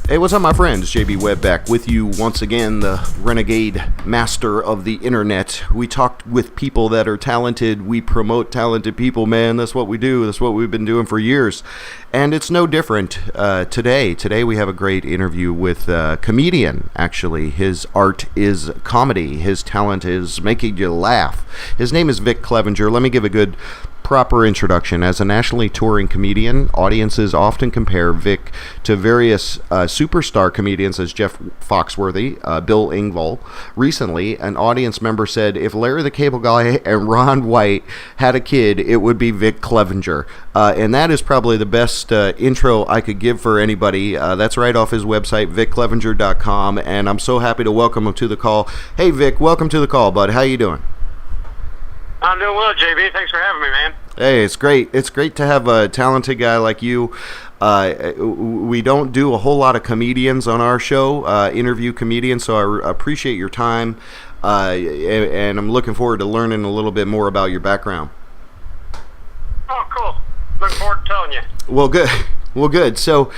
Hey, what's up, my friends? JB Webb back with you once again, the renegade master of the internet. We talked with people that are talented. We promote talented people, man. That's what we do. That's what we've been doing for years. And it's no different today. Today we have a great interview with a comedian, actually. His art is comedy. His talent is making you laugh. His name is Vic Clevenger. Let me give a good proper introduction. As a nationally touring comedian, audiences often compare Vic to various superstar comedians as Jeff Foxworthy, Bill Engvall. Recently, an audience member said if Larry the Cable Guy and Ron White had a kid, it would be Vic Clevenger. And that is probably the best intro I could give for anybody. That's right off his website, VicClevenger.com, and I'm so happy to welcome him to the call. Hey, Vic, welcome to the call, bud. How you doing? I'm doing well, JB. Thanks for having me, man. Hey, it's great. It's great to have a talented guy like you. We don't do a whole lot of comedians on our show, interview comedians, so I appreciate your time, and I'm looking forward to learning a little bit more about your background. Oh, cool. Looking forward to telling you. Well, good. Well, good. So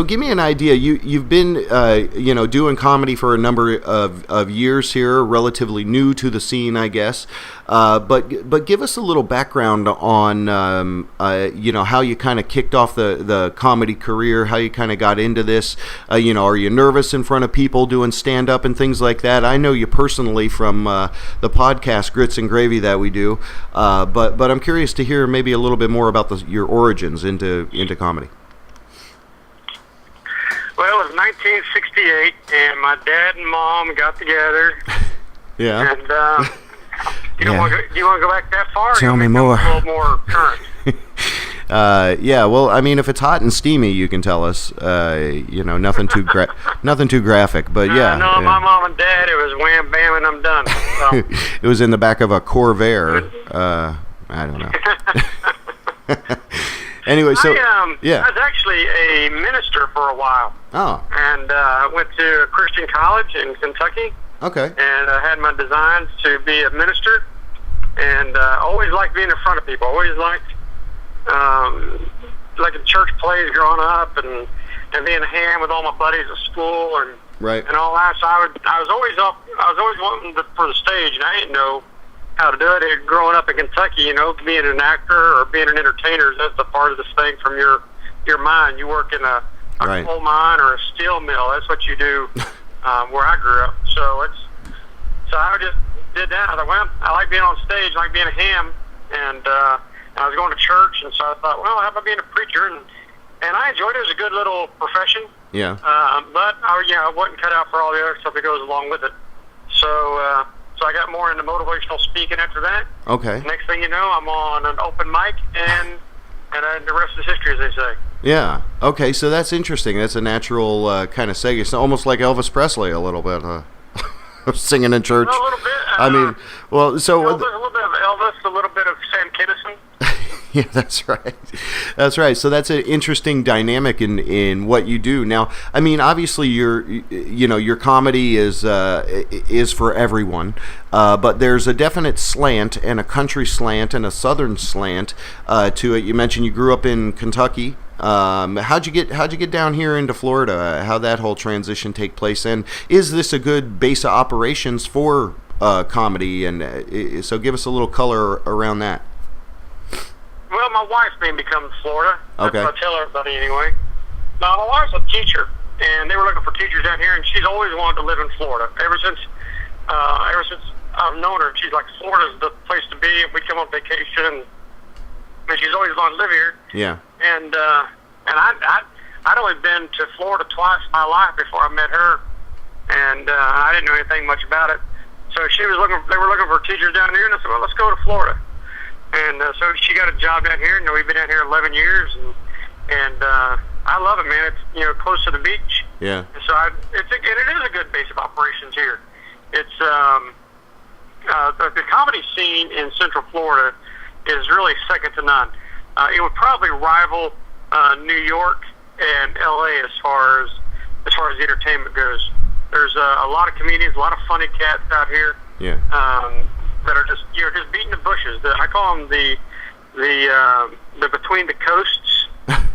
give me an idea. You've been doing comedy for a number of years here, relatively new to the scene, I guess. But give us a little background on how you kind of kicked off the comedy career, how you kind of got into this. Are you nervous in front of people doing stand up and things like that? I know you personally from the podcast Grits and Gravy that we do, but I'm curious to hear maybe a little bit more about your origins into comedy. Well, it was 1968, and my dad and mom got together. Yeah. And do you want to go back that far? Tell me more. A little more current. Yeah. Well, I mean, if it's hot and steamy, you can tell us. Nothing too nothing too graphic. But yeah. No, my mom and dad, it was wham bam and I'm done. So. It was in the back of a Corvair. I don't know. Anyway, so I was actually a minister for a while. Oh. And I went to a Christian college in Kentucky. Okay. And I had my designs to be a minister, and always liked being in front of people. Always liked like in church plays growing up, and being a ham with all my buddies at school, and right. And all that. So I was always wanting for the stage, and I didn't know how to do it. Growing up in Kentucky, being an actor or being an entertainer, that's a part of this thing from your mind. You work in a right. coal mine or a steel mill. That's what you do where I grew up. So I just did that. I thought, well, I like being on stage, I like being a ham, and I was going to church, and so I thought, well, how about being a preacher? And I enjoyed it. It was a good little profession. Yeah. But I wasn't cut out for all the other stuff that goes along with it. So I got more into motivational speaking after that. Okay. Next thing you know, I'm on an open mic, and the rest is history, as they say. Yeah. Okay, so that's interesting. That's a natural kind of segue. It's almost like Elvis Presley a little bit, singing in church. A little bit. I mean, well, so... A little bit of Elvis, a little bit of Sam Kinison. Yeah, that's right. That's right. So that's an interesting dynamic in what you do. Now, I mean, obviously, your comedy is for everyone, but there's a definite slant and a country slant and a southern slant to it. You mentioned you grew up in Kentucky. How'd you get down here into Florida? How'd that whole transition take place? And is this a good base of operations for comedy? And so give us a little color around that. Well, my wife's name becomes Florida. Okay. That's what I tell everybody anyway. Now, my wife's a teacher, and they were looking for teachers down here, and she's always wanted to live in Florida. Ever since I've known her, she's like, Florida's the place to be, and we'd come on vacation, and she's always wanted to live here. Yeah. And I'd only been to Florida twice in my life before I met her, and I didn't know anything much about it. So they were looking for teachers down here, and I said, well, let's go to Florida. And so she got a job down here. We've been down here 11 years, and I love it, man. It's close to the beach. Yeah. And so it is a good base of operations here. It's the comedy scene in Central Florida is really second to none. It would probably rival New York and LA as far as the entertainment goes. There's a lot of comedians, a lot of funny cats out here. Yeah. That are just beating the bushes. I call them the between the coasts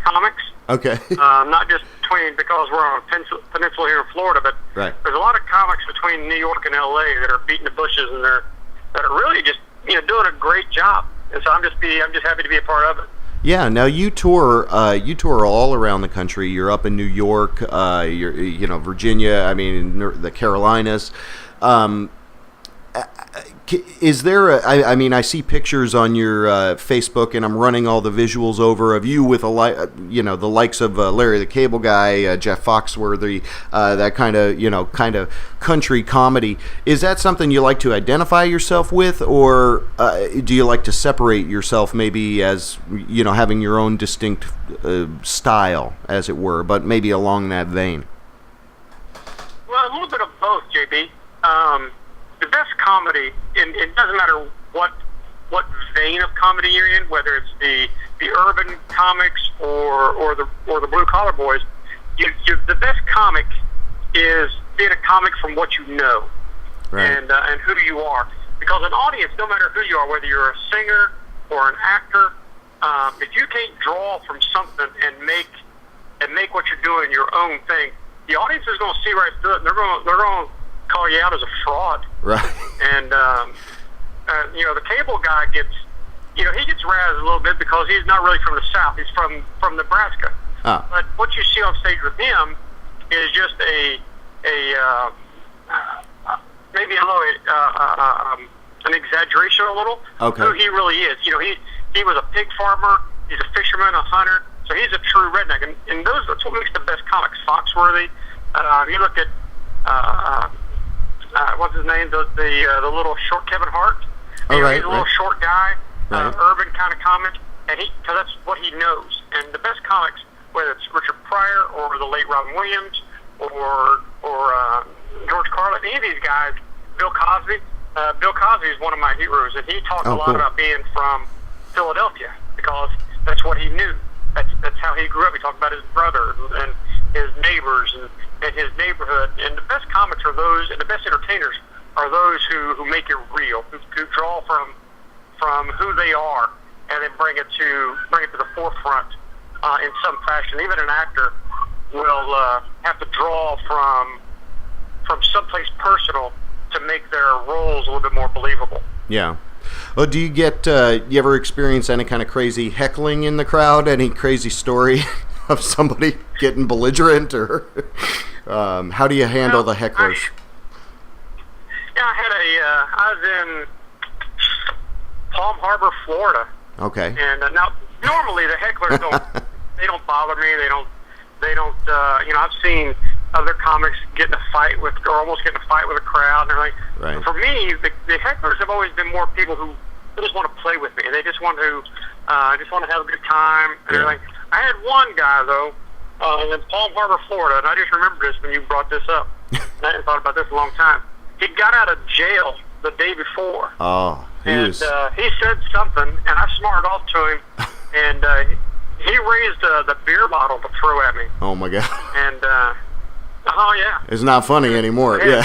comics. Okay. Not just between, because we're on a peninsula here in Florida, but Right. there's a lot of comics between New York and LA that are beating the bushes, and that are really just doing a great job. And so I'm just happy to be a part of it. Yeah. Now you tour all around the country. You're up in New York. You're Virginia. I mean the Carolinas. Is there I see pictures on your Facebook, and I'm running all the visuals over of you with the likes of Larry the Cable Guy, Jeff Foxworthy, that kind of country comedy. Is that something you like to identify yourself with, or do you like to separate yourself maybe as having your own distinct style, as it were, but maybe along that vein? Well, a little bit of both, JB. The best comedy, and it doesn't matter what vein of comedy you're in, whether it's the urban comics or the blue collar boys. The best comic is being a comic from what you know, right, and who you are. Because an audience, no matter who you are, whether you're a singer or an actor, if you can't draw from something and make what you're doing your own thing, the audience is going to see right through it. And they're going to call you out as a fraud. Right. And the Cable Guy gets razzed a little bit because he's not really from the South. He's from Nebraska. Ah. But what you see on stage with him is just maybe a little an exaggeration a little. Okay. Who he really is. He was a pig farmer. He's a fisherman, a hunter. So he's a true redneck, and that's what makes the best comics. Foxworthy. You look at what's his name? The little short Kevin Hart. Right, he's a little short guy, right, urban kind of comic, and because that's what he knows. And the best comics, whether it's Richard Pryor or the late Robin Williams or George Carlin, any of these guys, Bill Cosby. Bill Cosby is one of my heroes, and he talked a lot about being from Philadelphia because that's what he knew. That's how he grew up. He talked about his brother and his neighbors and his neighborhood. And the best comics are those, and the best entertainers are those who make it real, who draw from who they are, and then bring it to the forefront in some fashion. Even an actor will have to draw from someplace personal to make their roles a little bit more believable. Yeah. Oh, do you get? You ever experience any kind of crazy heckling in the crowd? Any crazy story of somebody getting belligerent, or how do you handle the hecklers? I was in Palm Harbor, Florida. Okay. And now normally the hecklers don't bother me. They don't. I've seen other comics get in a fight with, or almost get in a fight with a crowd and everything. Right. For me, the hecklers have always been more people who just want to play with me. They just want to have a good time and everything. I had one guy though in Palm Harbor, Florida, and I just remembered this when you brought this up. And I hadn't thought about this in a long time. He got out of jail the day before. Oh, he said something, and I smarted off to him, and he raised the beer bottle to throw at me. Oh my God. And oh yeah, it's not funny anymore. Yeah.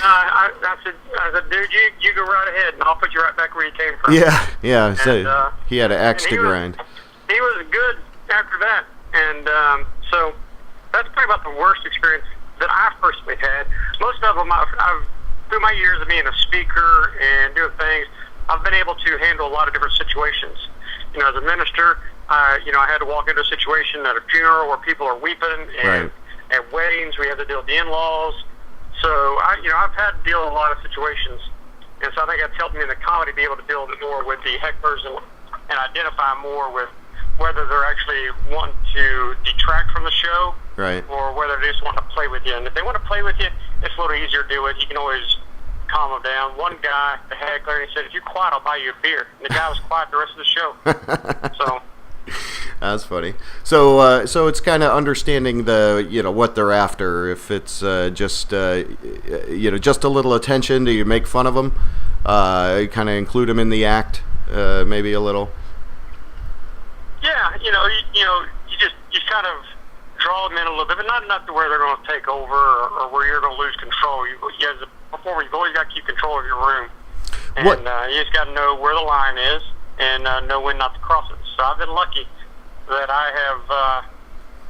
I said, dude, you go right ahead, and I'll put you right back where you came from. Yeah. So he had an axe to grind. He was good after that, and so that's probably about the worst experience that I've personally had. Most of them, I've through my years of being a speaker and doing things, I've been able to handle a lot of different situations. As a minister, I had to walk into a situation at a funeral where people are weeping, and at weddings we have to deal with the in-laws. So I've had to deal with a lot of situations, and so I think that's helped me in the comedy be able to deal more with the hecklers and identify more with whether they're actually wanting to detract from the show, right, or whether they just want to play with you. And if they want to play with you, it's a little easier to do it. You can always calm them down. One guy, the heckler, he said, "If you're quiet, I'll buy you a beer." And the guy was quiet the rest of the show. So that's funny. So it's kind of understanding what they're after. If it's just a little attention, do you make fun of them? Kind of include them in the act, maybe a little. Yeah, you just kind of draw them in a little bit, but not enough to where they're going to take over or where you're going to lose control. You've always got to keep control of your room, and you just got to know where the line is and know when not to cross it. So I've been lucky that I have,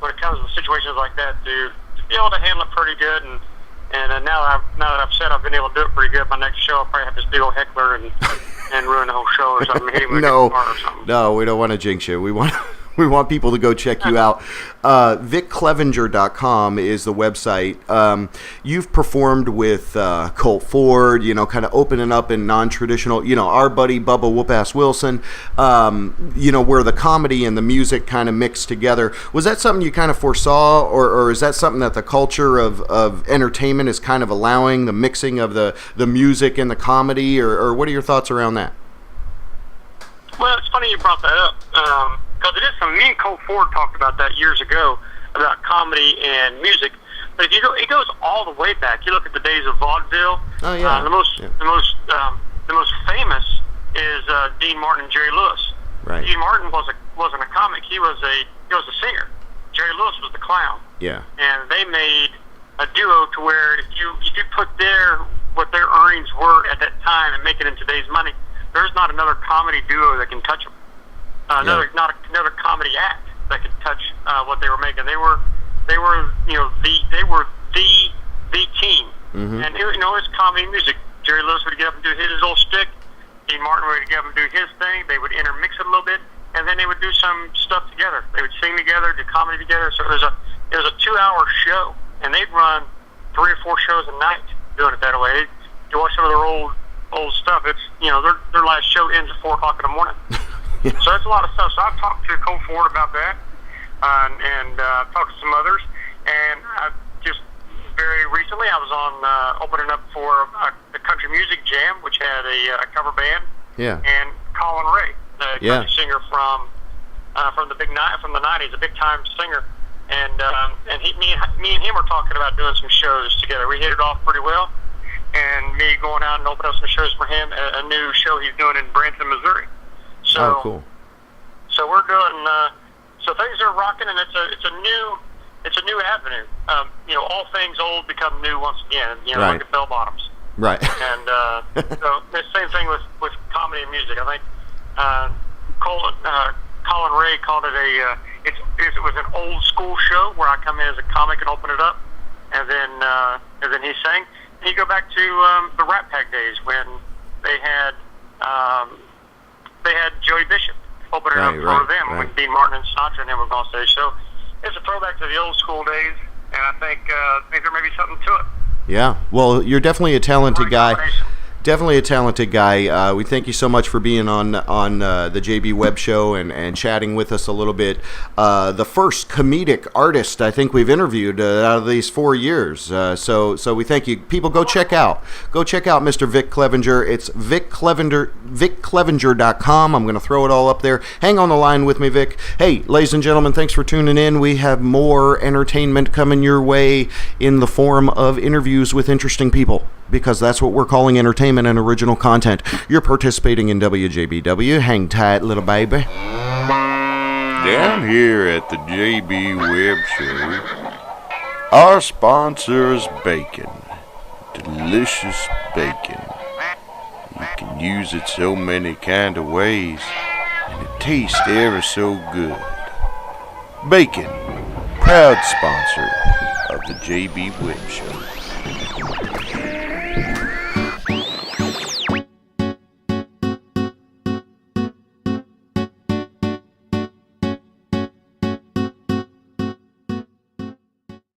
when it comes to situations like that to be able to handle it pretty good. And now that I've said I've been able to do it pretty good, my next show I'll probably have this big old heckler and ruin the whole show or something. Hit him with a guitar or something. No, we don't want to jinx you. We want people to go check you out. VicClevenger.com is the website. You've performed with Colt Ford, kind of opening up in non-traditional, our buddy Bubba Whoop-Ass Wilson, where the comedy and the music kind of mixed together. Was that something you kind of foresaw, or is that something that the culture of entertainment is kind of allowing, the mixing of the music and the comedy, or what are your thoughts around that? Well, it's funny you brought that up. Because it is something. Me and Colt Ford talked about that years ago about comedy and music. But if you go, it goes all the way back. You look at the days of vaudeville. Oh yeah. The most famous is Dean Martin and Jerry Lewis. Right. Dean Martin wasn't a comic. He was a singer. Jerry Lewis was the clown. Yeah. And they made a duo to where if you put what their earnings were at that time and make it in today's money, there's not another comedy duo that can touch them. Not another comedy act that could touch what they were making. They were the team. Mm-hmm. And it's comedy music. Jerry Lewis would get up and do his old stick. Dean Martin would get up and do his thing. They would intermix it a little bit, and then they would do some stuff together. They would sing together, do comedy together. So it was a 2-hour show, and they'd run 3 or 4 shows a night doing it that way. You watch some of their old stuff. It's their last show ends at 4:00 in the morning. Yeah. So that's a lot of stuff. So I've talked to Colt Ford about that, and talked to some others. And just very recently, I was on opening up for the Country Music Jam, which had a cover band. Yeah. And Colin Ray, the country singer from the '90s, a big time singer. And me and him were talking about doing some shows together. We hit it off pretty well. And me going out and opening up some shows for him, a new show he's doing in Branson, Missouri. So, cool. So we're doing. So things are rocking, and it's a new avenue. All things old become new once again. Right. Like the bell bottoms. Right. And so the same thing with comedy and music. I think Colin Ray called it it was an old school show where I come in as a comic and open it up, and then he sang. And you go back to the Rat Pack days when they had Joey Bishop opening up for them when Dean Martin and Sinatra and them were on stage. So it's a throwback to the old school days, and I think there may be something to it. Yeah. Well, you're definitely a talented guy. Definitely a talented guy. We thank you so much for being on the JB Webb Show and chatting with us a little bit. The first comedic artist I think we've interviewed out of these 4 years. So we thank you. People, go check out Mr. Vic Clevenger. It's VicClevenger.com. I'm going to throw it all up there. Hang on the line with me, Vic. Hey, ladies and gentlemen, thanks for tuning in. We have more entertainment coming your way in the form of interviews with interesting people, because that's what we're calling entertainment and original content. You're participating in WJBW. Hang tight, little baby. Down here at the JB Webb Show, our sponsor is bacon. Delicious bacon. You can use it so many kind of ways, and it tastes ever so good. Bacon, proud sponsor of the JB Webb Show.